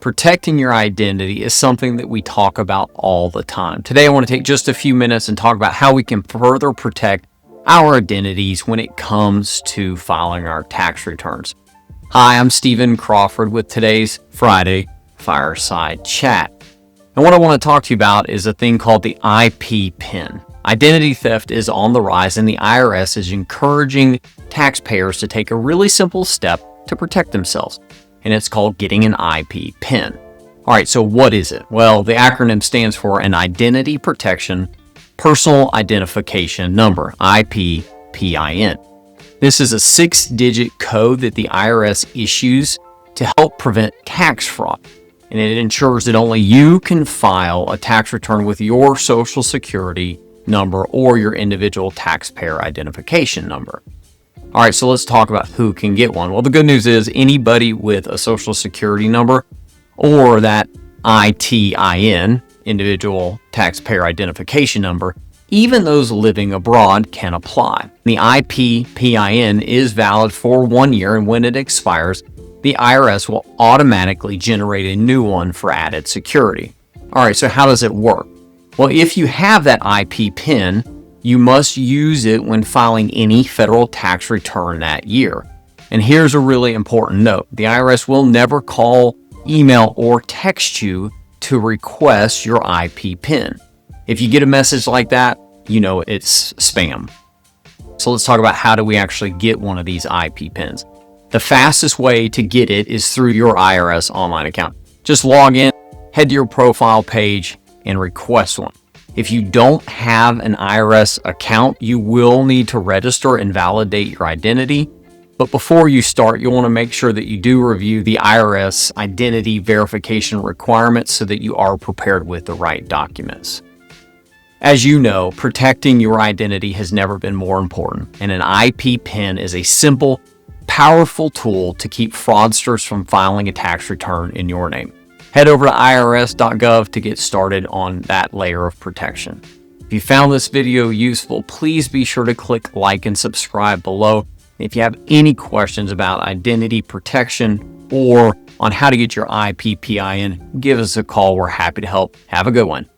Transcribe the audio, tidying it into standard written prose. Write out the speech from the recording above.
Protecting your identity is something that we talk about all the time. Today, I want to take just a few minutes and talk about how we can further protect our identities when it comes to filing our tax returns. Hi, I'm Stephen Crawford with today's Friday Fireside Chat. And what I want to talk to you about is a thing called the IP PIN. Identity theft is on the rise, and the IRS is encouraging taxpayers to take a really simple step to protect themselves, and it's called getting an IP PIN. All right, so what is it? Well, the acronym stands for an Identity Protection Personal Identification Number, IP-PIN. This is a 6-digit code that the IRS issues to help prevent tax fraud, and it ensures that only you can file a tax return with your Social Security number or your individual taxpayer identification number. All right, so let's talk about who can get one. Well, the good news is anybody with a Social Security number or that ITIN, individual taxpayer identification number, even those living abroad can apply. The IP-PIN is valid for 1 year, and when it expires, the IRS will automatically generate a new one for added security. All right, so how does it work? Well, if you have that IP PIN, you must use it when filing any federal tax return that year. And here's a really important note. The IRS will never call, email, or text you to request your IP PIN. If you get a message like that, you know it's spam. So let's talk about how do we actually get one of these IP PINs. The fastest way to get it is through your IRS online account. Just log in, head to your profile page, and request one. If you don't have an IRS account, you will need to register and validate your identity. But before you start, you'll want to make sure that you do review the IRS identity verification requirements so that you are prepared with the right documents. As you know, protecting your identity has never been more important, and an IP PIN is a simple, powerful tool to keep fraudsters from filing a tax return in your name. Head over to irs.gov to get started on that layer of protection. If you found this video useful, please be sure to click like and subscribe below. If you have any questions about identity protection or on how to get your IP-PIN, give us a call. We're happy to help. Have a good one.